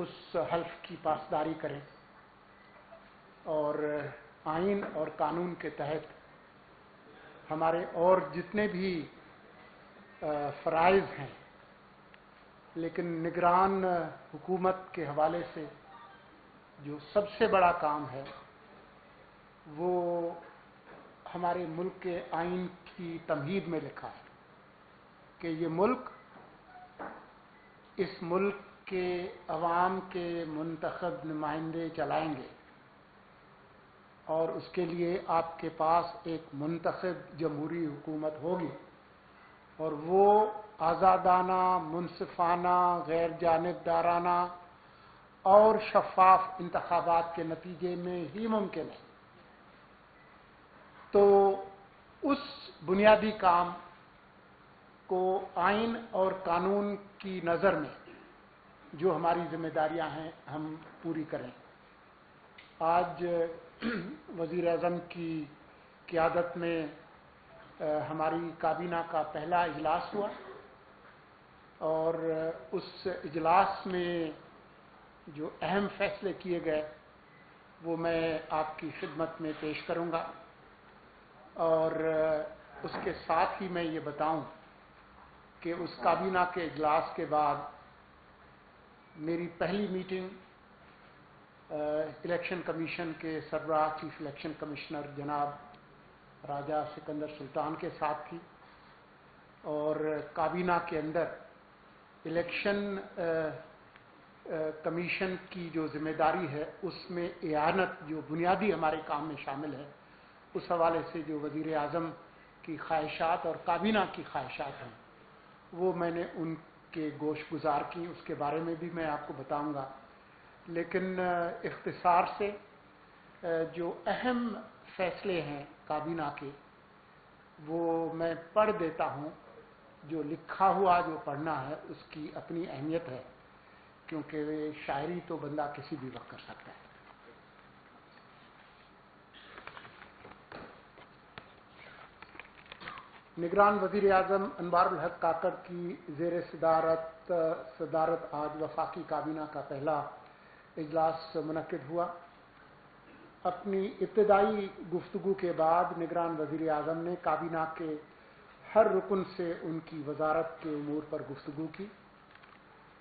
اس حلف کی پاسداری کریں اور آئین اور قانون کے تحت ہمارے اور جتنے بھی فرائض ہیں، لیکن نگران حکومت کے حوالے سے جو سب سے بڑا کام ہے وہ ہمارے ملک کے آئین کی تمہید میں لکھا ہے کہ یہ ملک اس ملک کے عوام کے منتخب نمائندے چلائیں گے، اور اس کے لیے آپ کے پاس ایک منتخب جمہوری حکومت ہوگی، اور وہ آزادانہ، منصفانہ، غیر جانبدارانہ اور شفاف انتخابات کے نتیجے میں ہی ممکن ہے۔ تو اس بنیادی کام کو آئین اور قانون کی نظر میں جو ہماری ذمہ داریاں ہیں ہم پوری کریں۔ آج وزیر اعظم کی قیادت میں ہماری کابینہ کا پہلا اجلاس ہوا، اور اس اجلاس میں جو اہم فیصلے کیے گئے وہ میں آپ کی خدمت میں پیش کروں گا، اور اس کے ساتھ ہی میں یہ بتاؤں کہ اس کابینہ کے اجلاس کے بعد میری پہلی میٹنگ الیکشن کمیشن کے سربراہ چیف الیکشن کمشنر جناب راجہ سکندر سلطان کے ساتھ تھی، اور کابینہ کے اندر الیکشن کمیشن کی جو ذمہ داری ہے اس میں اعانت جو بنیادی ہمارے کام میں شامل ہے، اس حوالے سے جو وزیر اعظم کی خواہشات اور کابینہ کی خواہشات ہیں وہ میں نے ان کے گوش گزار کی، اس کے بارے میں بھی میں آپ کو بتاؤں گا۔ لیکن اختصار سے جو اہم فیصلے ہیں کابینہ کے وہ میں پڑھ دیتا ہوں۔ جو لکھا ہوا جو پڑھنا ہے اس کی اپنی اہمیت ہے، کیونکہ شاعری تو بندہ کسی بھی وقت کر سکتا ہے۔ نگران وزیر اعظم انوار الحق کاکڑ کی زیر صدارت آج وفاقی کابینہ کا پہلا اجلاس منعقد ہوا۔ اپنی ابتدائی گفتگو کے بعد نگران وزیر اعظم نے کابینہ کے ہر رکن سے ان کی وزارت کے امور پر گفتگو کی۔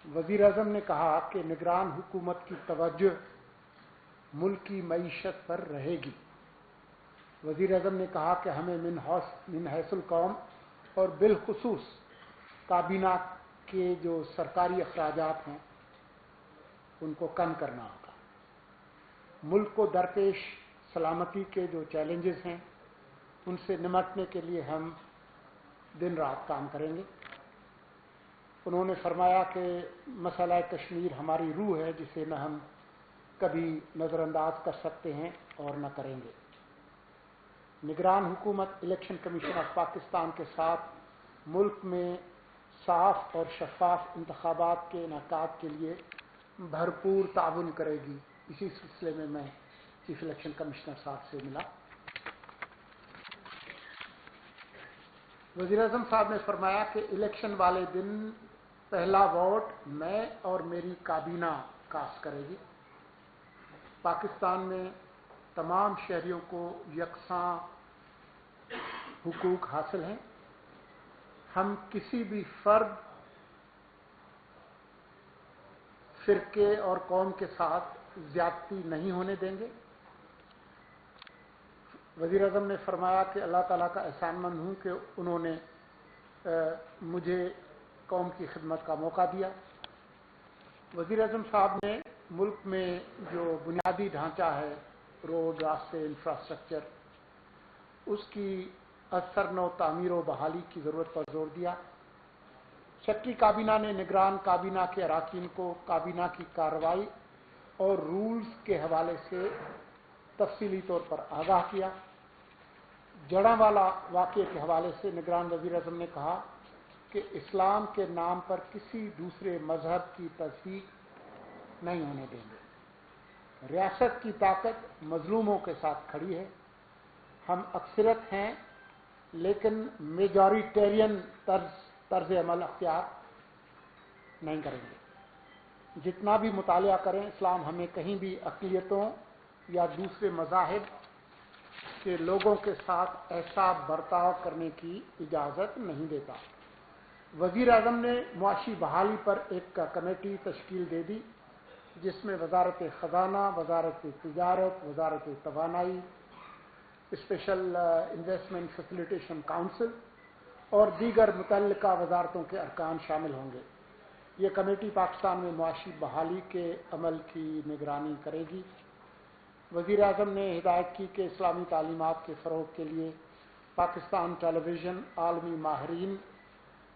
وزیر اعظم نے کہا کہ نگران حکومت کی توجہ ملک کی معیشت پر رہے گی۔ وزیر اعظم نے کہا کہ ہمیں من حیث القوم اور بالخصوص کابینہ کے جو سرکاری اخراجات ہیں ان کو کم کرنا ہوگا۔ ملک کو درپیش سلامتی کے جو چیلنجز ہیں ان سے نمٹنے کے لیے ہم دن رات کام کریں گے۔ انہوں نے فرمایا کہ مسئلہ کشمیر ہماری روح ہے جسے نہ ہم کبھی نظر انداز کر سکتے ہیں اور نہ کریں گے۔ نگران حکومت الیکشن کمیشن آف پاکستان کے ساتھ ملک میں صاف اور شفاف انتخابات کے انعقاد کے لیے بھرپور تعاون کرے گی۔ اسی سلسلے میں میں چیف الیکشن کمشنر صاحب سے ملا۔ وزیر اعظم صاحب نے فرمایا کہ الیکشن والے دن پہلا ووٹ میں اور میری کابینہ کاسٹ کرے گی۔ پاکستان میں تمام شہریوں کو یکساں حقوق حاصل ہیں۔ ہم کسی بھی فرد، فرقے اور قوم کے ساتھ زیادتی نہیں ہونے دیں گے۔ وزیر اعظم نے فرمایا کہ اللہ تعالیٰ کا احسان مند ہوں کہ انہوں نے مجھے قوم کی خدمت کا موقع دیا۔ وزیر اعظم صاحب نے ملک میں جو بنیادی ڈھانچہ ہے، روڈ، راستے، انفراسٹرکچر، اس کی اثر نو تعمیر و بحالی کی ضرورت پر زور دیا۔ سیکرٹری کابینہ نے نگران کابینہ کے اراکین کو کابینہ کی کارروائی اور رولز کے حوالے سے تفصیلی طور پر آگاہ کیا۔ جڑاں والا واقعے کے حوالے سے نگران وزیر اعظم نے کہا کہ اسلام کے نام پر کسی دوسرے مذہب کی تصدیق نہیں ہونے دیں گے۔ ریاست کی طاقت مظلوموں کے ساتھ کھڑی ہے۔ ہم اکثریت ہیں لیکن میجورٹیرین طرز عمل اختیار نہیں کریں گے۔ जितना भी मुतालिया करें, इस्लाम हमें कहीं भी अक़लियतों या दूसरे मज़ाहिब के लोगों के साथ ऐसा बर्ताव करने की इजाज़त नहीं देता। वज़ीर आज़म ने मुआशी बहाली पर एक कमेटी तश्कील दे दी, जिसमें वजारत ख़ज़ाना, वजारत तिजारत, वजारत तवानाई, स्पेशल इन्वेस्टमेंट फैसिलिटेशन काउंसिल और दीगर मुतल्लिका वजारतों के अरकान शामिल होंगे। ये कमेटी पाकिस्तान में मुआशी बहाली के अमल की निगरानी करेगी। वज़ीर आज़म ने हिदायत की कि इस्लामी तालीमात के फ़रोग़ के लिए पाकिस्तान टेलीविज़न आलमी माहिरीन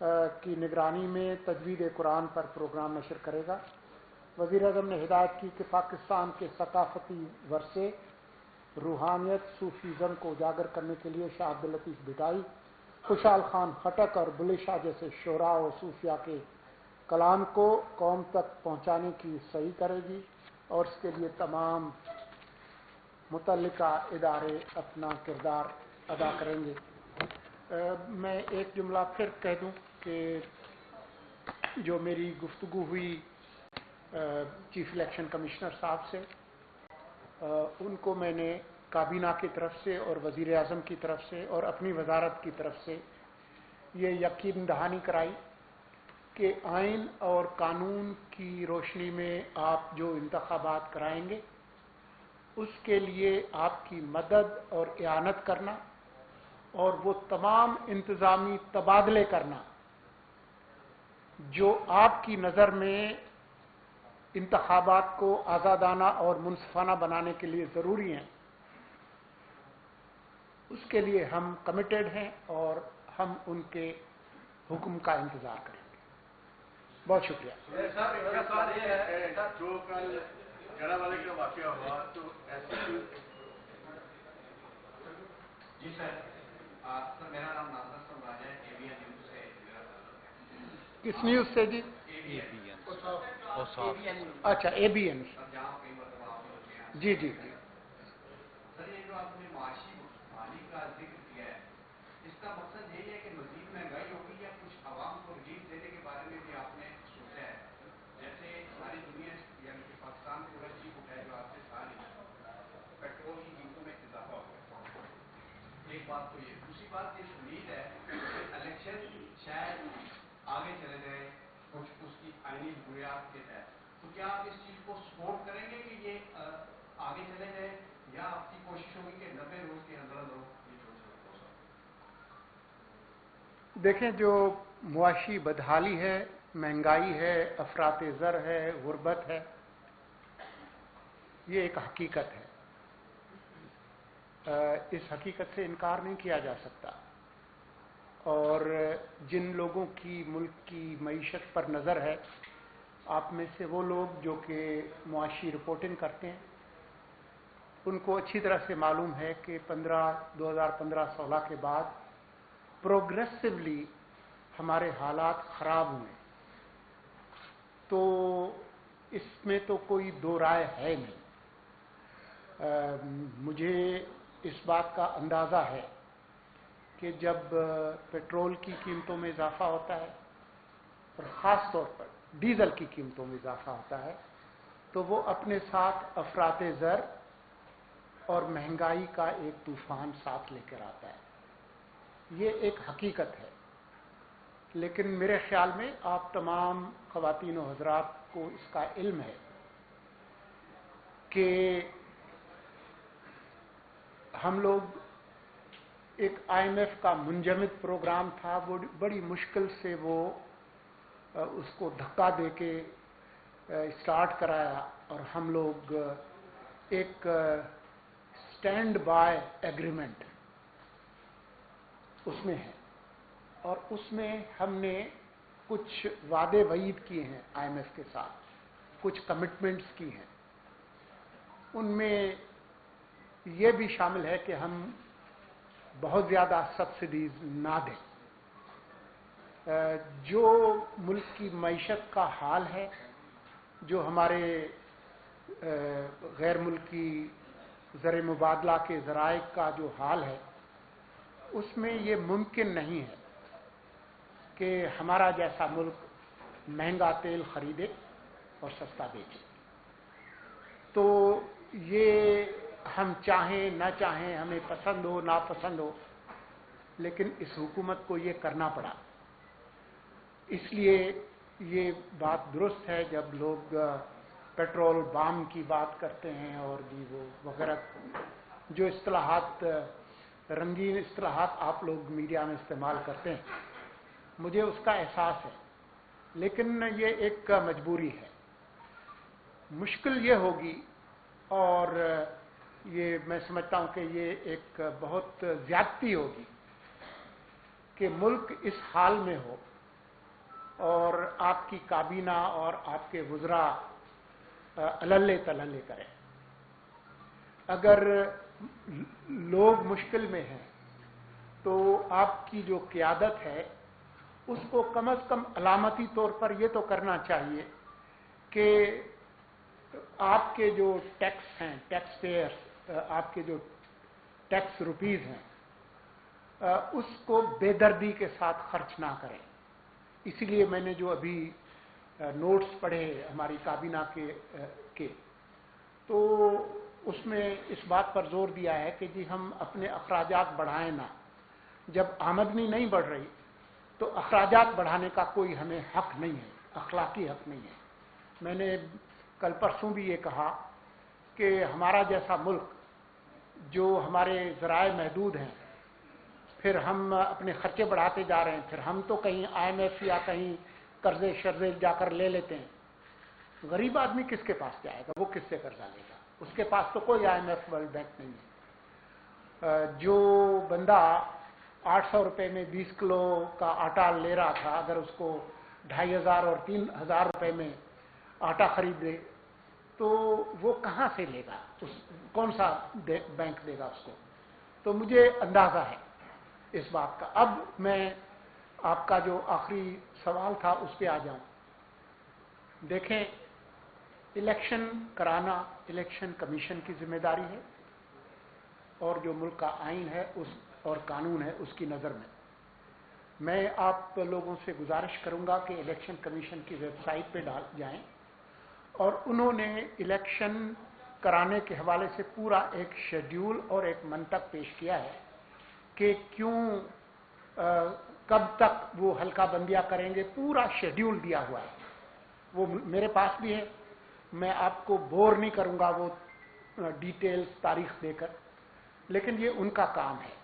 की निगरानी में तजवीद कुरान पर प्रोग्राम नशर करेगा। वज़ीर आज़म ने हिदायत की कि पाकिस्तान के सकाफ़ती वरसे, रूहानियत, सूफीज़म को उजागर करने के लिए शाह अब्दुल लतीफ़ भिटाई, खुशहाल खान खटक और बुल्ले शाह जैसे शोरा और सूफिया के कलाम को कौम तक पहुँचाने की सही करेगी और इसके लिए तमाम मुतल्लिका इदारे अपना किरदार अदा करेंगे। मैं एक जुमला फिर कह दूं कि जो मेरी गुफ्तगू हुई चीफ इलेक्शन कमिश्नर साहब से, उनको मैंने काबीना की तरफ से और वज़ीर आज़म की तरफ से और अपनी वजारत की तरफ से ये यकीन दहानी कराई कि आइन और कानून की रोशनी में आप जो इंतखाबात कराएंगे उसके लिए आपकी मदद और इआनत करना और वो तमाम इंतज़ामी तबादले करना जो आपकी नज़र में इंतखाबात को आज़ादाना और मुनसिफाना बनाने के लिए ज़रूरी हैं, उसके लिए हम कमिटेड हैं और हम उनके हुक्म का इंतज़ार करेंगे। बहुत शुक्रिया। जो कल जड़ा वाले का वाक़या हुआ तो ऐसे जी सर, मेरा नाम नाज़र सरवाज है, एबीएन न्यूज़ से मेरा ताल्लुक है। किस न्यूज़ से जी? अच्छा, एबीएन। जी जी जी। सर, ये जो आपने मुआशी बहाली का जिक्र किया है, इसका मकसद यही है कि मज़ीद महंगाई होगी या कुछ आवाम को रिलीफ देने के बारे में भी आपने सोचा है? जैसे सारी दुनिया यानी कि पाकिस्तान पूरा चीख उठा है जो आपसे साल पेट्रोल की कीमतों में इजाफा हो गया। एक बात तो ये, दूसरी बात ये उम्मीद है कि इलेक्शन शायद आगे चले जाए कुछ उसकी आईनी बुनियाद के तहत, तो क्या आप इस चीज़ को सपोर्ट करेंगे कि ये आगे चले जाए या आपकी कोशिश होगी कि 90 रोज के अंदर अंदर ये जो हो सकता? देखें, जो मुआशी बदहाली है, महंगाई है, अफरात ज़र है, गुर्बत है, ये एक हकीकत है। इस हकीकत से इनकार नहीं किया जा सकता और जिन लोगों की मुल्क की मईशत पर नज़र है, आप में से वो लोग जो कि मुआशी रिपोर्टिंग करते हैं, उनको अच्छी तरह से मालूम है कि 2015-16 के बाद प्रोग्रेसिवली हमारे हालात ख़राब हुए, तो इसमें तो कोई दो राय है नहीं। मुझे इस बात का अंदाज़ा है कि जब पेट्रोल की कीमतों में इजाफा होता है और ख़ास तौर पर डीज़ल की कीमतों में इजाफा होता है, तो वो अपने साथ अफरात ज़र और महंगाई का एक तूफ़ान साथ लेकर आता है। ये एक हकीकत है। लेकिन मेरे ख्याल में आप तमाम ख़वातीन और हज़रात को इसका इल्म है कि हम लोग एक IMF का मुंजमद प्रोग्राम था, वो बड़ी मुश्किल से वो उसको धक्का दे के स्टार्ट कराया और हम लोग एक स्टैंड बाय एग्रीमेंट उसमें है और उसमें हमने कुछ वादे वईद किए हैं IMF के साथ, कुछ कमिटमेंट्स की हैं। उनमें ये भी शामिल है कि हम बहुत ज़्यादा सब्सिडीज ना दें। जो मुल्क की मईशत का हाल है, जो हमारे गैर मुल्की ज़र मुबादला के ज़राए का जो हाल है, उसमें ये मुमकिन नहीं है कि हमारा जैसा मुल्क महंगा तेल ख़रीदे और सस्ता बेचें। तो ये हम चाहें ना चाहें, हमें पसंद हो ना पसंद हो, लेकिन इस हुकूमत को ये करना पड़ा। इसलिए ये बात दुरुस्त है जब लोग पेट्रोल बाम की बात करते हैं और भी वो वगैरह जो इस्तिलाहात, रंगीन इस्तिलाहात आप लोग मीडिया में इस्तेमाल करते हैं, मुझे उसका एहसास है, लेकिन ये एक मजबूरी है। मुश्किल ये होगी, और ये मैं समझता हूं कि ये एक बहुत ज्यादती होगी कि मुल्क इस हाल में हो और आपकी काबीना और आपके वुज़रा अल्ले तल्ले करें। अगर लोग मुश्किल में हैं तो आपकी जो क़ियादत है उसको कम अज़ कम अलामती तौर पर यह तो करना चाहिए कि आपके जो टैक्स हैं, टैक्स पेयर्स, आपके जो टैक्स रुपीज़ हैं, उसको बेदर्दी के साथ खर्च ना करें। इसीलिए मैंने जो अभी नोट्स पढ़े हमारी काबीना के तो उसमें इस बात पर जोर दिया है कि जी हम अपने अखराजात बढ़ाएं ना। जब आमदनी नहीं बढ़ रही तो अखराजात बढ़ाने का कोई हमें हक नहीं है, अखलाकी हक नहीं है। मैंने कल परसों भी ये कहा कि हमारा जैसा मुल्क जो हमारे ज़राए महदूद हैं, फिर हम अपने खर्चे बढ़ाते जा रहे हैं, फिर हम तो कहीं IMF या कहीं कर्जे शर्जे जाकर ले लेते हैं। गरीब आदमी किसके पास जाएगा, वो किससे कर्जा लेगा? उसके पास तो कोई IMF वर्ल्ड बैंक नहीं है। जो बंदा 800 रुपये में 20 किलो का आटा ले रहा था, अगर उसको 2500 और 3000 रुपये में आटा खरीदे तो वो कहाँ से लेगा? कौन सा बैंक देगा उसको? तो मुझे अंदाजा है इस बात का। अब मैं आपका जो आखिरी सवाल था उस पर आ जाऊं। देखें, इलेक्शन कराना इलेक्शन कमीशन की जिम्मेदारी है और जो मुल्क का आइन है उस और कानून है उसकी नज़र में मैं आप लोगों से गुजारिश करूंगा कि इलेक्शन कमीशन की वेबसाइट पे डाल जाएं, और उन्होंने इलेक्शन कराने के हवाले से पूरा एक शेड्यूल और एक मंतक पेश किया है कि क्यों कब तक वो हल्का बंदियां करेंगे। पूरा शेड्यूल दिया हुआ है, वो मेरे पास भी है। मैं आपको बोर नहीं करूंगा वो डिटेल्स तारीख देकर, लेकिन ये उनका काम है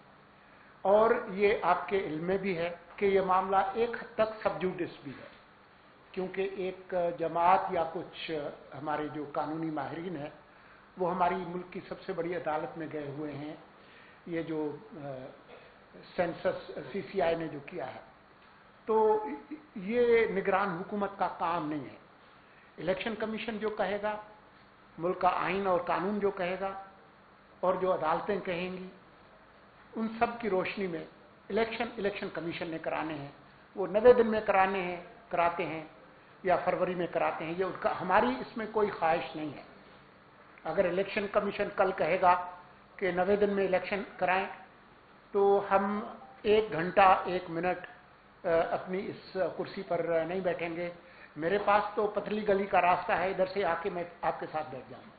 और ये आपके इल्म में भी है कि ये मामला एक हद तक सब जुडिस भी है, क्योंकि एक जमात या कुछ हमारे जो कानूनी माहिरीन हैं वो हमारी मुल्क की सबसे बड़ी अदालत में गए हुए हैं। ये जो सेंसस CCI ने जो किया है, तो ये निगरान हुकूमत का काम नहीं है। इलेक्शन कमीशन जो कहेगा, मुल्क का आइन और कानून जो कहेगा और जो अदालतें कहेंगी, उन सब की रोशनी में इलेक्शन कमीशन ने कराने हैं। वो 90 दिन में कराते हैं या फरवरी में कराते हैं, ये उनका, हमारी इसमें कोई ख्वाहिश नहीं है। अगर इलेक्शन कमीशन कल कहेगा कि 90 दिन में इलेक्शन कराएं तो हम 1 घंटा 1 मिनट अपनी इस कुर्सी पर नहीं बैठेंगे। मेरे पास तो पतली गली का रास्ता है, इधर से आके मैं आपके साथ बैठ जाऊंगा।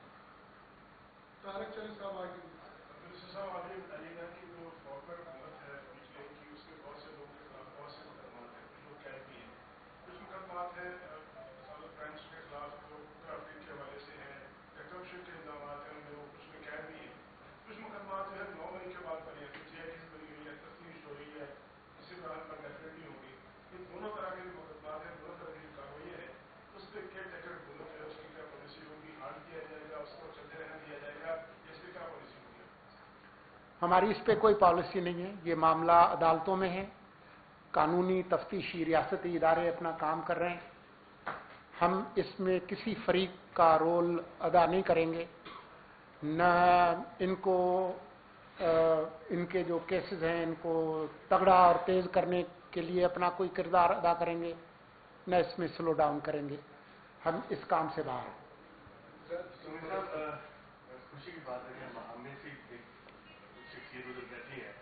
हमारी इस पे कोई पॉलिसी नहीं है, ये मामला अदालतों में है। कानूनी तफ्तीशी रियासती इदारे अपना काम कर रहे हैं। हम इसमें किसी फरीक का रोल अदा नहीं करेंगे, न इनको इनके जो केसेस हैं इनको तगड़ा और तेज करने के लिए अपना कोई किरदार अदा करेंगे, न इसमें स्लो डाउन करेंगे। हम इस काम से बाहर हैं। खुशी की बात है कि हमें से एक शख्सियत उधर बैठी है।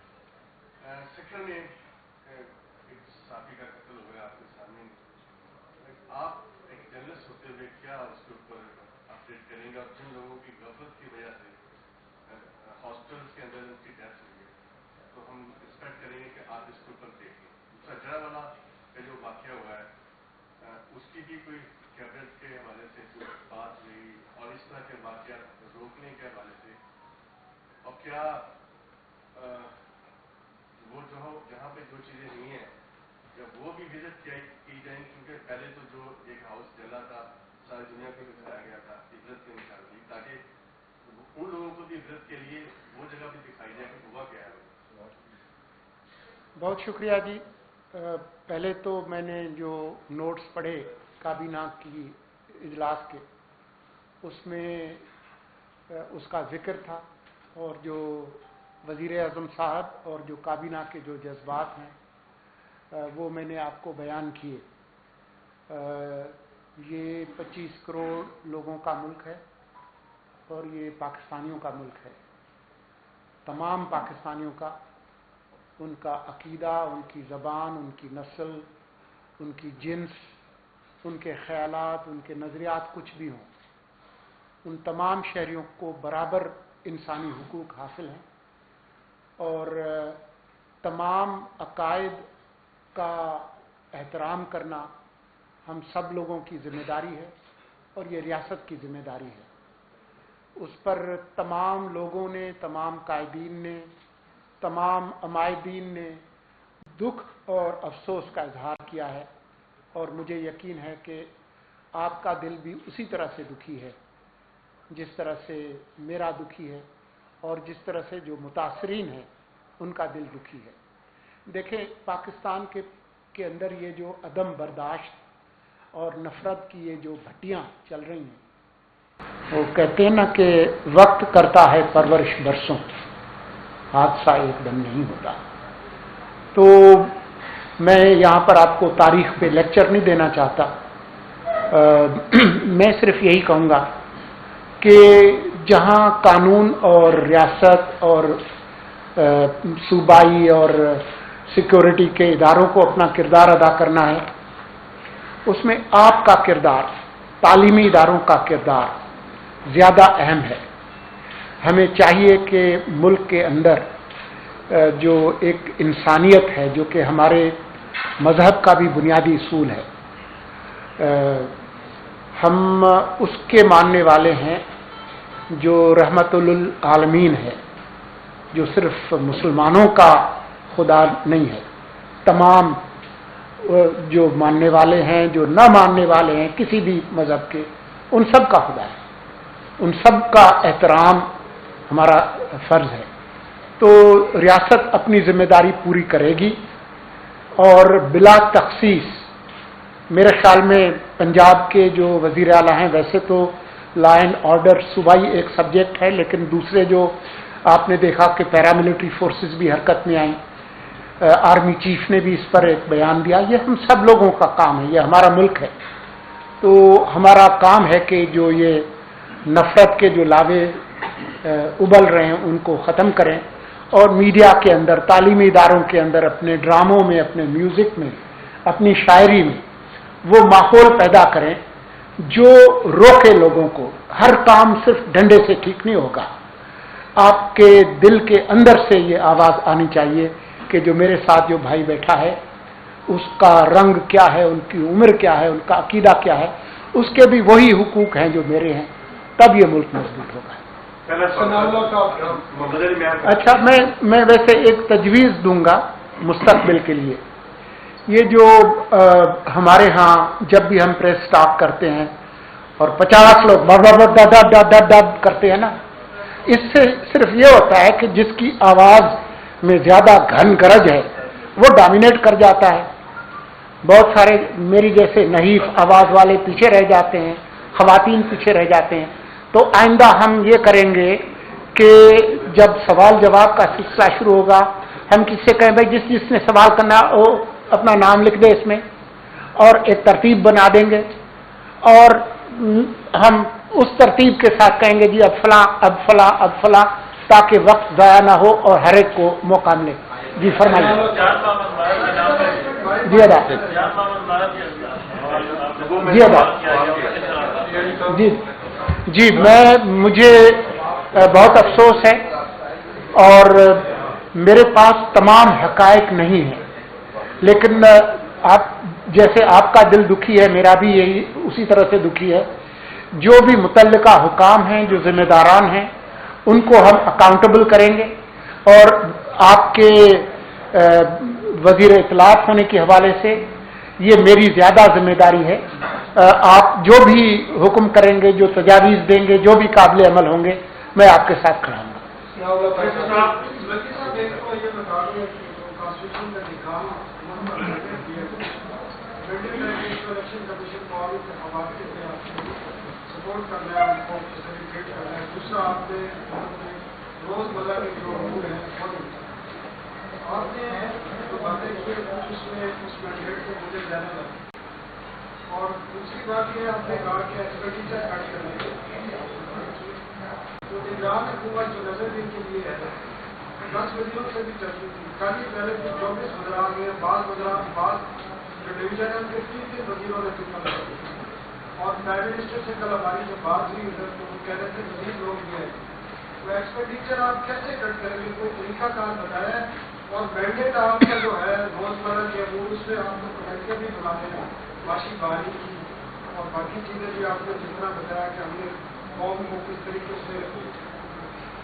सेक्टर में एक साथी का कत्ल हो गया आपके सामने। आप एक जर्नलिस्ट होते हुए क्या उसके ऊपर अपडेट करेंगे, और जिन लोगों की गफलत की वजह से हॉस्पिटल्स के अंदर उनकी डेथ हुई है, तो हम एक्सपेक्ट करेंगे कि आप इसके ऊपर देखें। दूसरा जरावाला का जो वाक़या हुआ है उसकी भी कोई कैबिनेट के हवाले से कोई बात हुई, और इस तरह के वाक़या रोकने के हवाले से, और क्या वो जो जहाँ पे जो चीज़ें नहीं हैं जब वो भी विजिट की जाएंगी, क्योंकि पहले तो जो एक हाउस जला था सारी दुनिया को दिखाया गया था इबरत के निशान की, ताकि उन लोगों को भी इबरत के लिए वो जगह भी दिखाई जाए कि हुआ क्या है। बहुत शुक्रिया जी। पहले तो मैंने जो नोट्स पढ़े काबीना की इजलास के, उसमें उसका जिक्र था, और जो वज़ीर आज़म साहब और जो काबीना के जो जज्बात हैं वो मैंने आपको बयान किए। ये 25 करोड़ लोगों का मुल्क है और ये पाकिस्तानियों का मुल्क है, तमाम पाकिस्तानियों का। उनका अकीदा, उनकी ज़बान, उनकी नस्ल, उनकी जिन्स, उनके ख़यालात, उनके नज़रियात कुछ भी हों, उन तमाम शहरियों को बराबर इंसानी हुकूक हासिल हैं, और तमाम अकायद का एहतराम करना हम सब लोगों की ज़िम्मेदारी है, और ये रियासत की ज़िम्मेदारी है। उस पर तमाम लोगों ने, तमाम कायदीन ने, तमाम अमायदीन ने दुख और अफसोस का इजहार किया है, और मुझे यकीन है कि आपका दिल भी उसी तरह से दुखी है जिस तरह से मेरा दुखी है, और जिस तरह से जो मुतासरीन हैं उनका दिल दुखी है। देखें, पाकिस्तान के अंदर ये जो अदम बर्दाश्त और नफ़रत की ये जो भट्टियाँ चल रही हैं, वो कहते हैं ना कि वक्त करता है परवरिश बरसों, हादसा एकदम नहीं होता। तो मैं यहाँ पर आपको तारीख पे लेक्चर नहीं देना चाहता। मैं सिर्फ यही कहूँगा कि जहाँ कानून और रियासत और सूबाई और सिक्योरिटी के इदारों को अपना किरदार अदा करना है, उसमें आपका किरदार, तालीमी इदारों का किरदार ज़्यादा अहम है। हमें चाहिए कि मुल्क के अंदर जो एक इंसानियत है, जो कि हमारे मज़हब का भी बुनियादी असूल है, हम उसके मानने वाले हैं जो रहमतुल आलमीन है, जो सिर्फ मुसलमानों का खुदा नहीं है, तमाम जो मानने वाले हैं, जो न मानने वाले हैं किसी भी मज़हब के, उन सब का खुदा है। उन सब का एहतराम हमारा फ़र्ज़ है। तो रियासत अपनी ज़िम्मेदारी पूरी करेगी, और बिला तख़सीस मेरे ख्याल में पंजाब के जो वज़ीर आला हैं, वैसे तो लॉ एंड ऑर्डर सूबाई एक सब्जेक्ट है, लेकिन दूसरे जो आपने देखा कि पैरामिलिट्री फोर्सेस भी हरकत में आई, आर्मी चीफ ने भी इस पर एक बयान दिया। ये हम सब लोगों का काम है, ये हमारा मुल्क है। तो हमारा काम है कि जो ये नफ़रत के जो लावे उबल रहे हैं उनको ख़त्म करें, और मीडिया के अंदर, तालीमी इदारों के अंदर, अपने ड्रामों में, अपने म्यूज़िक में, अपनी शायरी में वो माहौल पैदा करें जो रोके लोगों को। हर काम सिर्फ डंडे से ठीक नहीं होगा। आपके दिल के अंदर से ये आवाज़ आनी चाहिए कि जो मेरे साथ जो भाई बैठा है उसका रंग क्या है, उनकी उम्र क्या है, उनका अकीदा क्या है, उसके भी वही हुकूक हैं जो मेरे हैं, तब ये मुल्क मजबूत होगा। अच्छा, मैं वैसे एक तजवीज़ दूंगा मुस्तकबिल के लिए। ये जो हमारे यहाँ जब भी हम प्रेस स्टार्ट करते हैं और 50 लोग दब करते हैं ना, इससे सिर्फ ये होता है कि जिसकी आवाज़ में ज़्यादा घन गरज है वो डोमिनेट कर जाता है। बहुत सारे मेरी जैसे नहीफ आवाज़ वाले पीछे रह जाते हैं, ख़वातीन पीछे रह जाते हैं। तो आइंदा हम ये करेंगे कि जब सवाल जवाब का सिलसिला शुरू होगा, हम किससे कहें भाई जिसने सवाल करना वो अपना नाम लिख दे इसमें, और एक तरतीब बना देंगे, और हम उस तरतीब के साथ कहेंगे जी अब फला अब फला अब फला, ताकि वक्त ज़ाया ना हो और हर एक को मौका मिले। जी फरमाइए। जी अदा। جی مجھے بہت افسوس ہے اور میرے پاس تمام حقائق نہیں ہیں، لیکن جیسے آپ کا دل دکھی ہے میرا بھی یہی اسی طرح سے دکھی ہے۔ جو بھی متعلقہ حکام ہیں، جو ذمہ داران ہیں، ان کو ہم اکاؤنٹیبل کریں گے، اور آپ کے وزیر اطلاعات ہونے کے حوالے سے یہ میری زیادہ ذمہ داری ہے۔ آپ جو بھی حکم کریں گے، جو تجاویز دیں گے، جو بھی قابل عمل ہوں گے، میں آپ کے ساتھ کھڑا ہوں گا۔ اور دوسری بات یہ آپ نے کہا کہ ایکسپینڈیچر کٹ کرنے کے تو نگران حکومت جو نظر دینے کے لیے ہے 10 وزیروں سے بھی چلتی تھی، کل ہی پہلے 24 وزرا آ گئے، بعض جو ڈویژن ہے ان کے 3 وزیروں نے خدمت کی، اور پرائم منسٹر سے کل ہماری جو بات ہوئی ادھر تو وہ کہہ رہے تھے مزید لوگ یہ ہے، تو ایکسپینڈیچر آپ کیسے کٹ کریں گے؟ کوئی طریقہ کار بتایا ہے؟ اور مینڈیٹ آپ کا جو ہے روزمرہ کے امور اس میں آپ کو کمیٹیاں بھی بنانے ہیں، معاشی بحالی کی اور باقی چیزیں بھی آپ نے جتنا بتایا کہ ہم نے قوم کو کس طریقے سے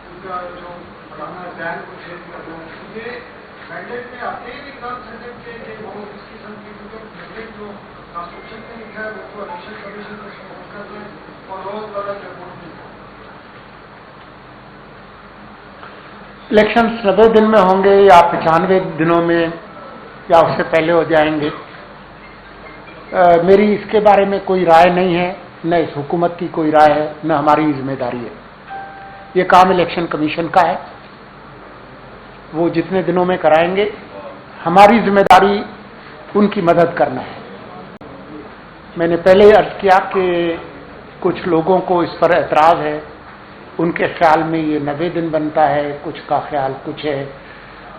ان کا جو بڑھانا ہے ذہن کو چینج کرنا ہے، یہ مینڈیٹ میں آتے ہی نگران سینٹر کے وہ اس قسم کی مینڈیٹ جو کانسٹیٹیوشن میں لکھا ہے وہ تو الیکشن کمیشن کو سپورٹ کرنا ہے اور روزمرہ کے امور بھی۔ الیکشن 90 دن میں ہوں گے یا 95 دنوں میں یا اس سے پہلے ہو جائیں گے، میری اس کے بارے میں کوئی رائے نہیں ہے، نہ اس حکومت کی کوئی رائے ہے، نہ ہماری ذمہ داری ہے۔ یہ کام الیکشن کمیشن کا ہے، وہ جتنے دنوں میں کرائیں گے، ہماری ذمہ داری ان کی مدد کرنا ہے۔ میں نے پہلے ہی عرض کیا کہ کچھ لوگوں کو اس پر اعتراض ہے، ان کے خیال میں یہ 90 دن بنتا ہے، کچھ کا خیال کچھ ہے،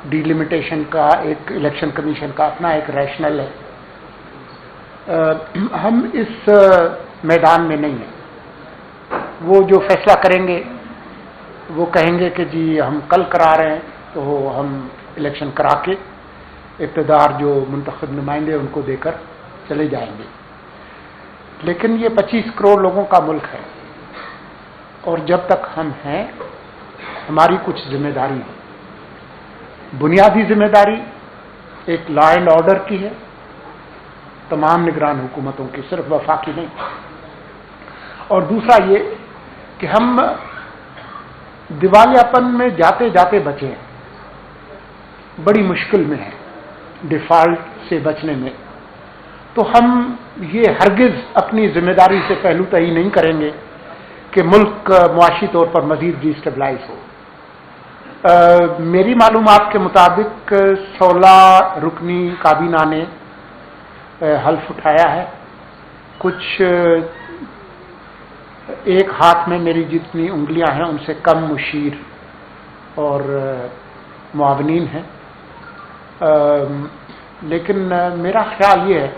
ڈیلیمیٹیشن کا ایک الیکشن کمیشن کا اپنا ایک ریشنل ہے۔ ہم اس میدان میں نہیں ہیں، وہ جو فیصلہ کریں گے وہ کہیں گے کہ جی ہم کل کرا رہے ہیں تو ہم الیکشن کرا کے اقتدار جو منتخب نمائندے ان کو دے کر چلے جائیں گے، لیکن یہ 25 کروڑ لوگوں کا ملک ہے، اور جب تک ہم ہیں ہماری کچھ ذمہ داری ہے۔ بنیادی ذمہ داری ایک لا اینڈ آرڈر کی ہے، تمام نگران حکومتوں کی، صرف وفاقی نہیں، اور دوسرا یہ کہ ہم دیوالیاپن میں جاتے جاتے بچے ہیں، بڑی مشکل میں ہیں ڈیفالٹ سے بچنے میں، تو ہم یہ ہرگز اپنی ذمہ داری سے پہلو تہی نہیں کریں گے کہ ملک معاشی طور پر مزید ڈی اسٹیبلائز ہو۔ میری معلومات کے مطابق 16 رکنی کابینہ نے حلف اٹھایا ہے، کچھ ایک ہاتھ میں میری جتنی انگلیاں ہیں ان سے کم مشیر اور معاونین ہیں، لیکن میرا خیال یہ ہے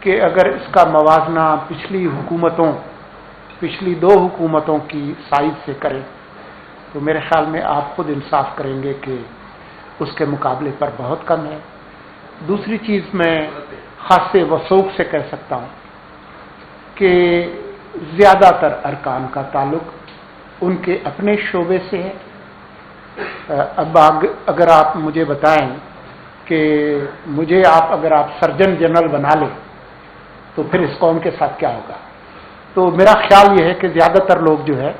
کہ اگر اس کا موازنہ پچھلی 2 حکومتوں کی سائز سے کریں تو میرے خیال میں آپ خود انصاف کریں گے کہ اس کے مقابلے پر بہت کم ہے۔ دوسری چیز میں خاصے وثوق سے کہہ سکتا ہوں کہ زیادہ تر ارکان کا تعلق ان کے اپنے شعبے سے ہے۔ اب اگر آپ مجھے بتائیں کہ اگر آپ سرجن جنرل بنا لیں تو پھر اس قوم کے ساتھ کیا ہوگا؟ تو میرا خیال یہ ہے کہ زیادہ تر لوگ جو ہے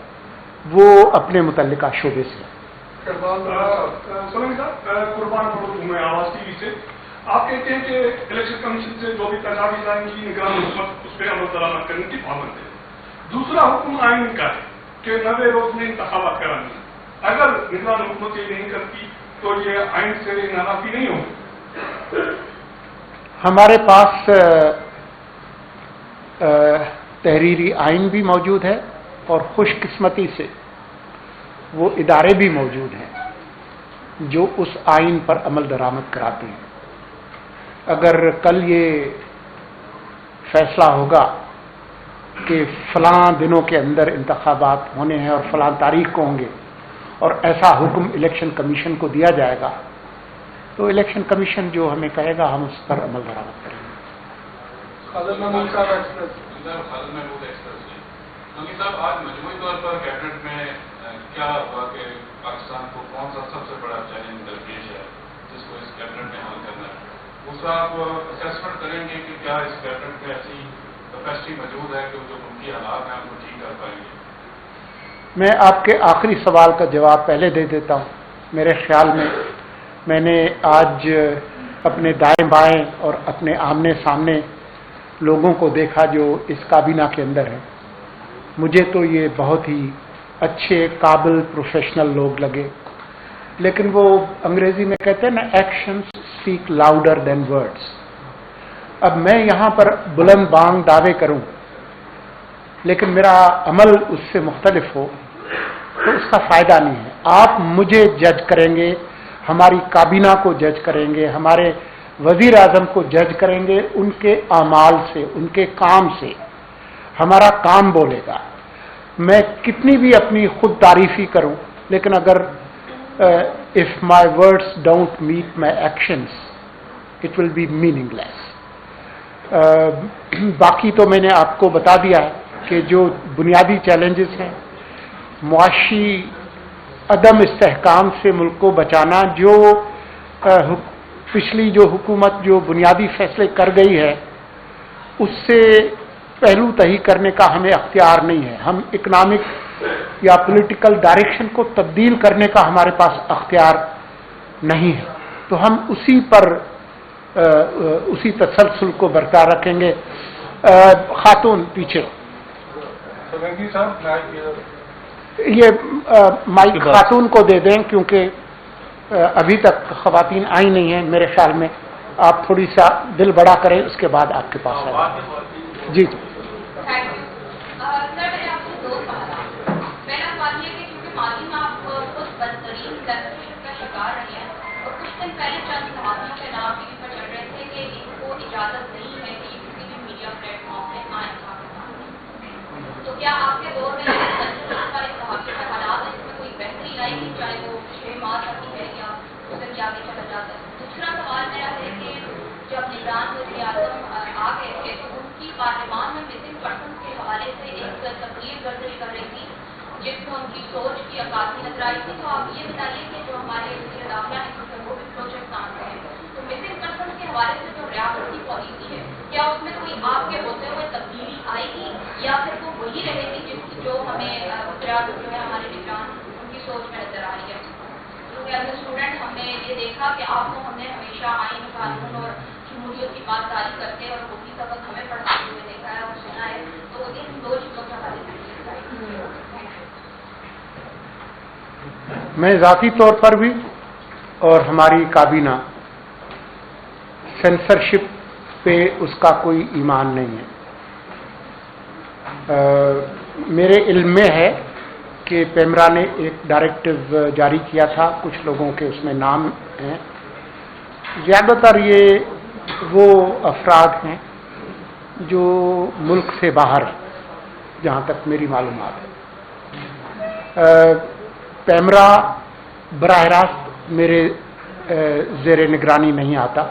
وہ اپنے متعلقہ شعبے سے ہیں۔ آپ کہتے ہیں کہ الیکشن کمیشن سے جو بھی تجاویز آئیں گی نگران حکومت اس پہ عمل درآمد کرنے کی پابند ہے۔ دوسرا حکم آئین کا ہے کہ 90 روز میں انتخابات کرانے ہیں، اگر نگران حکومت یہ نہیں کرتی تو یہ آئین سے ناراضی نہیں ہوگی؟ ہمارے پاس تحریری آئین بھی موجود ہے اور خوش قسمتی سے وہ ادارے بھی موجود ہیں جو اس آئین پر عمل درآمد کراتے ہیں۔ اگر کل یہ फैसला होगा कि फलां दिनों के अंदर इंतखाबात होने हैं और फलां तारीख को होंगे और ऐसा हुक्म इलेक्शन कमीशन को दिया जाएगा, तो इलेक्शन कमीशन जो हमें कहेगा हम उस पर अमल दरामद करेंगे। साहब, आज मजमूई तौर पर कैबिनेट में क्या हुआ कि पाकिस्तान को कौन सा सबसे बड़ा चैलेंज दरपेश है जिसको इस कैबिनेट में हल करना है? दूसरा, आप असेसमेंट करेंगे कि क्या इस कैबिनेट में ऐसी कैपेसिटी मौजूद है कि जो उनकी हालात हैं उनको ठीक कर पाएंगे? मैं आपके आखिरी सवाल का जवाब पहले दे देता हूँ। मेरे ख्याल में मैंने आज अपने दाएं बाएं और अपने आमने सामने लोगों को देखा जो इस काबीना के अंदर हैं। मुझे तो ये बहुत ही अच्छे काबिल प्रोफेशनल लोग लगे, लेकिन वो अंग्रेजी में कहते हैं ना, actions speak louder than words. अब मैं यहाँ पर बुलंद बांग दावे करूँ लेकिन मेरा अमल उससे मुख्तलिफ हो तो उसका फ़ायदा नहीं है। आप मुझे जज करेंगे, हमारी काबीना को जज करेंगे, हमारे वज़ीर आज़म को जज करेंगे उनके आमाल से, उनके काम से। हमारा काम बोलेगा। मैं कितनी भी अपनी खुद तारीफ़ी करूं, लेकिन अगर if my words don't meet my actions it will be meaningless. बाकी तो मैंने आपको बता दिया है कि जो बुनियादी चैलेंजेस हैं, मुआशी अदम इस्तेहकाम से मुल्क को बचाना, जो पिछली जो हुकूमत जो बुनियादी फैसले कर गई है उससे पहलू तही करने का हमें अख्तियार नहीं है। हम इकनॉमिक या पॉलिटिकल डायरेक्शन को तब्दील करने का हमारे पास अख्तियार नहीं है, तो हम उसी पर उसी तसलसल को बरकरार रखेंगे। खातून पीछे, ये माइक खातून को दे दें क्योंकि अभी तक खवातीन आई नहीं है। मेरे ख्याल में आप थोड़ी सा दिल बड़ा करें, उसके बाद आपके पास आए। जी जी। क्या आपके दौर में हालात इसमें कोई बेहतरी आएगी, चाहे वो 6 माह तक है या उससे भी आगे चला जाता है? दूसरा सवाल मेरा है कि जब निगरान वज़ीर आज़म आ गए थे तो उनकी पार्लियामान में मिसिंग पर्सन के हवाले से एक तकरीर गर्दिश कर रही थी जिसमें उनकी सोच की अक्कासी नजर आई थी। तो आप ये बताइए कि जो हमारे वज़ीर दाखिला हैं क्योंकि वो भी प्रोजेक्ट काम कर रहे हैं, तो मिसिंग पर्सन के हवाले से जो रियासत की पॉलिसी है क्या उसमें कोई आपके होते हुए तब्दीली आएगी या फिर वो वही रहेगी जिसकी जो हमें रियासत जो है हमारे निगरान उनकी सोच में नजर आ रही है? क्योंकि एज ए स्टूडेंट हमने ये देखा कि आपको हमने हमेशा आइन कानून और जमहूरियत की बात जारी करते और वही सबक हमें पढ़ाते हुए देखा है और सुना है, तो इन दो चीज़ों का हवाले मैं ज़ाती तौर पर भी और हमारी काबीना सेंसरशिप पे उसका कोई ईमान नहीं है। मेरे इल्म में है कि पेमरा ने एक डायरेक्टिव जारी किया था, कुछ लोगों के उसमें नाम हैं। ज़्यादातर ये वो अफराद हैं जो मुल्क से बाहर हैं, जहाँ तक मेरी मालूमात है। पेमरा बराह रास्त मेरे ज़ेर निगरानी नहीं आता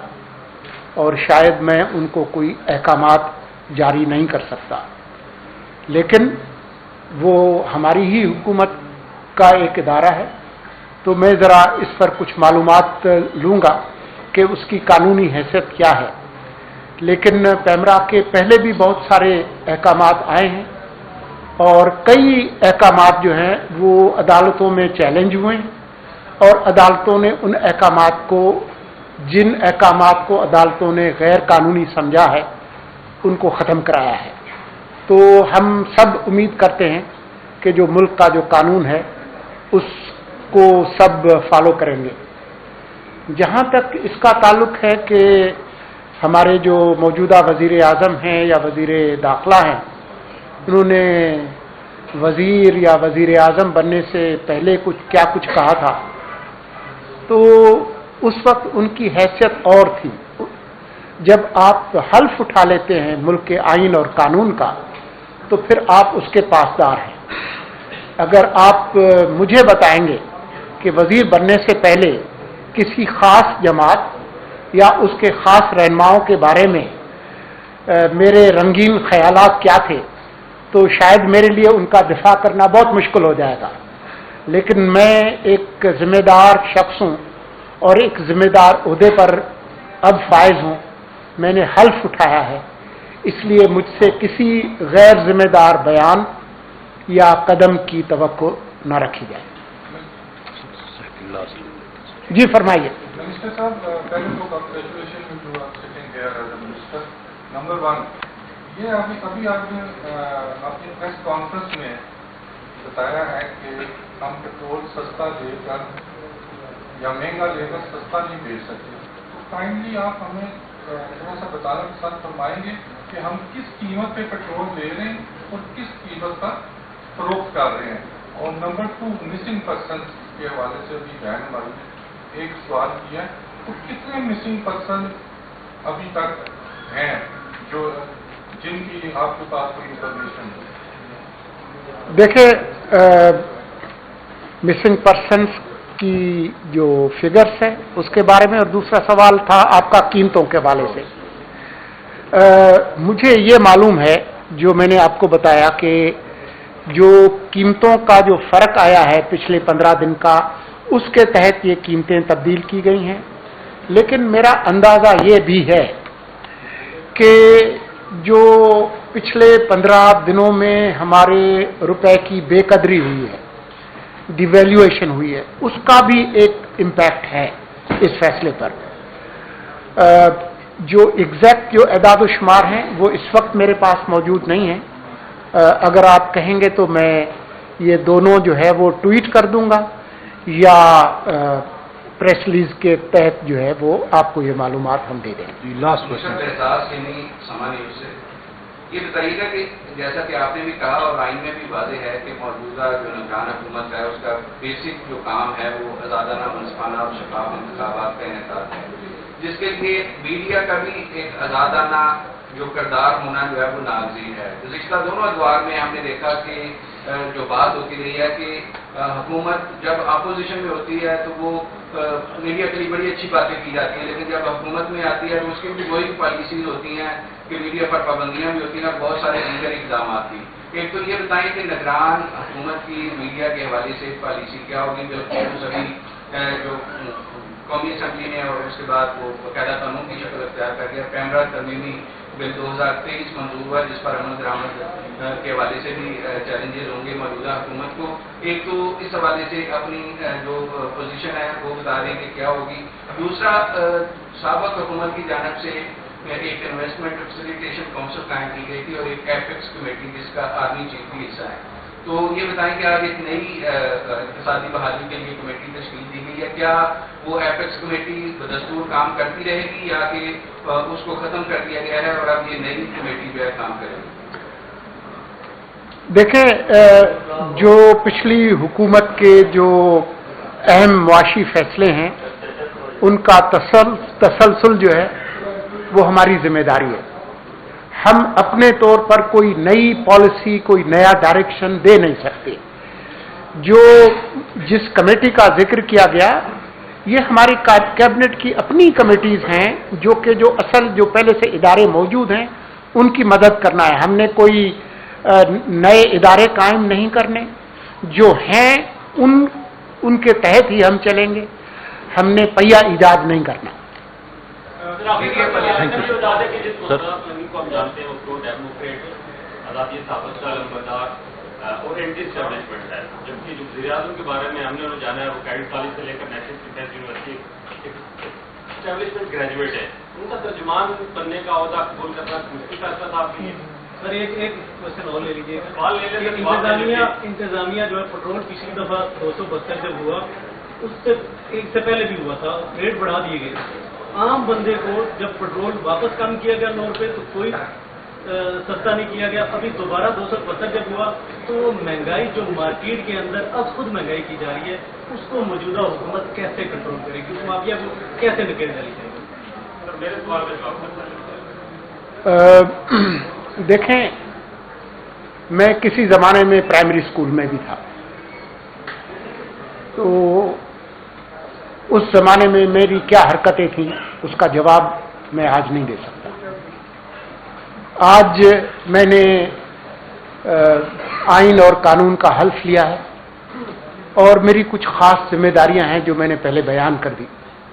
और शायद मैं उनको कोई अहकामात जारी नहीं कर सकता, लेकिन वो हमारी ही हुकूमत का एक इदारा है, तो मैं ज़रा इस पर कुछ मालूमात लूँगा कि उसकी कानूनी हैसियत क्या है। लेकिन पेमरा के पहले भी बहुत सारे अहकामात आए हैं और कई अहकामात जो हैं वो अदालतों में चैलेंज हुए हैं और अदालतों ने उन अहकामात को, जिन अहकामात को अदालतों ने गैर कानूनी समझा है, उनको ख़त्म कराया है। तो हम सब उम्मीद करते हैं कि जो मुल्क का जो कानून है उसको सब फॉलो करेंगे। जहाँ तक इसका ताल्लुक है कि हमारे जो मौजूदा वज़ीर आज़म हैं या वज़ीर दाखिला हैं, उन्होंने वज़ीर या वज़ीर आज़म बनने से पहले कुछ कहा था, तो उस वक्त उनकी हैसियत और थी। जब आप हल्फ उठा लेते हैं मुल्क के आइन और कानून का, तो फिर आप उसके पासदार हैं। अगर आप मुझे बताएंगे कि वज़ीर बनने से पहले किसी ख़ास जमात या उसके ख़ास रहनुमाओं के बारे में मेरे रंगीन ख्यालात क्या थे, तो शायद मेरे लिए उनका दिफा करना बहुत मुश्किल हो जाएगा। लेकिन मैं एक ज़िम्मेदार शख्स हूँ और एक ज़िम्मेदार ओहदे पर अब फायज हूँ। मैंने हल्फ उठाया है, इसलिए मुझसे किसी गैर ज़िम्मेदार बयान या कदम की तवक्को न रखी जाए। जी फरमाइए। मिनिस्टर साहब, पहले तो कंग्रेचुलेशन टू आप sitting here as a minister. Number 1, ये अभी आपने अपनी प्रेस कॉन्फ्रेंस में बताया है कि हम पेट्रोल सस्ता देकर या महंगा लेकर सस्ता नहीं बेच सकते। तो काइंडली आप हमें थोड़ा सा बताना पसंद फरमाएंगे कि हम किस कीमत पे पेट्रोल ले रहे हैं और किस कीमत का फरोख्त कर रहे हैं। और नंबर 2, मिसिंग पर्सन के हवाले से अभी बहन हमारी ने एक सवाल किया, तो कितने मिसिंग पर्सन अभी तक हैं जो जिनकी आपके पास कोई इंफॉर्मेशन है? देखिए, मिसिंग पर्सन्स की जो फिगर्स है उसके बारे में, और दूसरा सवाल था आपका कीमतों के हवाले से। मुझे ये मालूम है, जो मैंने आपको बताया, कि जो कीमतों का जो फ़र्क आया है पिछले 15 दिन का, उसके तहत ये कीमतें तब्दील की गई हैं। लेकिन मेरा अंदाज़ा ये भी है कि जो पिछले 15 दिनों में हमारे रुपए की बेकदरी हुई है, डिवैल्यूएशन हुई है, उसका भी एक इम्पैक्ट है इस फैसले पर। जो एग्जैक्ट जो एदाद शुमार हैं वो इस वक्त मेरे पास मौजूद नहीं है। अगर आप कहेंगे तो मैं ये दोनों जो है वो ट्वीट कर दूंगा, या प्रेस रिलीज के तहत जो है वो आपको ये मालूमात हम दे देंगे। लास्ट क्वेश्चन, ये बताइएगा कि जैसा कि आपने भी कहा और आइन में भी वाज़ेह है कि मौजूदा जो निगरान हुकूमत है उसका बेसिक जो काम है वो आज़ादाना, मुनसिफाना और शफाफ इंतखाबात का इनेकाद है, जिसके लिए मीडिया का भी एक आज़ादाना जो किरदार होना जो है वो नाज़ीर है। गुज़िश्ता दोनों अदवार में हमने देखा कि जो बात होती रही है कि हुकूमत जब अपोजिशन में होती है तो वो मीडिया के लिए बड़ी अच्छी बातें की जाती हैं, लेकिन जब हुकूमत में आती है तो उसकी भी वही पॉलिसीज होती हैं कि मीडिया पर पाबंदियां भी होती हैं, बहुत सारे दीगर इकदाम भी। एक तो ये बताएं कि निगरान हुकूमत की मीडिया के हवाले से पॉलिसी क्या होगी, जबकि सभी जो कौमी असम्बली ने और उसके बाद वो बाकायदा कानून की शक्ल अख्तियार कर दिया। पैमरा तरमीमी बिल 2023 मंजूर हुआ, जिस पर अमल दरामद के हवाले से भी चैलेंजेस होंगे मौजूदा हुकूमत को। एक तो इस हवाले से अपनी जो पोजीशन है वो बता दें कि क्या होगी। दूसरा, साबिक़ हुकूमत की जानिब से एक इन्वेस्टमेंट फैसिलिटेशन काउंसिल कायम की गई थी और एक एपेक्स कमेटी जिसका आर्मी चीफ भी हिस्सा है। तो ये बताएं कि आज एक नई इक़्तिसादी बहाली के लिए कमेटी तश्कील दी गई है, क्या वो एपेक्स कमेटी बदस्तूर काम करती रहेगी या कि उसको ख़त्म कर दिया गया है और अब ये नई कमेटी जो है काम करेगी? देखें, जो पिछली हुकूमत के जो अहम मुआशी फैसले हैं उनका तसलसल जो है वो हमारी जिम्मेदारी है। हम अपने तौर पर कोई नई पॉलिसी, कोई नया डायरेक्शन दे नहीं सकते। जो जिस कमेटी का जिक्र किया गया, ये हमारी कैबिनेट की अपनी कमेटीज हैं, जो कि जो असल जो पहले से इदारे मौजूद हैं उनकी मदद करना है। हमने कोई नए इदारे कायम नहीं करने, जो हैं उनके तहत ही हम चलेंगे। हमने पहिया ईजाद नहीं करना। और एंटी एस्टेब्लिशमेंट है, जबकि जो वज़ीर-ए-आज़म के बारे में हमने उन्हें जाना है वो कैडेट कॉलेज से लेकर national defence university establishment graduate है, उनका तर्जुमान बनने का अहदा कबूल करना मुश्किल फैसला था आपके लिए। सर एक क्वेश्चन और ले लीजिएगा। इंतजामिया जो है पेट्रोल पिछली दफा 272 जब हुआ, उससे एक से पहले भी हुआ था, रेट बढ़ा दिए गए। आम बंदे को जब पेट्रोल वापस कम किया गया 9 रुपये, तो कोई सस्ता नहीं किया गया। अभी दोबारा 272 जब हुआ, तो महंगाई जो मार्केट के अंदर अब खुद महंगाई की जा रही है, उसको मौजूदा हुकूमत कैसे कंट्रोल करेगी, उस माफिया को कैसे निकल डाली जाएगी? میرے سوال کا جواب کرتا ہے. دیکھیں، میں کسی زمانے میں پرائمری اسکول میں بھی تھا، تو اس زمانے میں میری کیا حرکتیں تھیں اس کا جواب میں آج نہیں دے سکتا. آج میں نے آئین اور قانون کا حلف لیا ہے، اور میری کچھ خاص ذمہ داریاں ہیں جو میں نے پہلے بیان کر دی.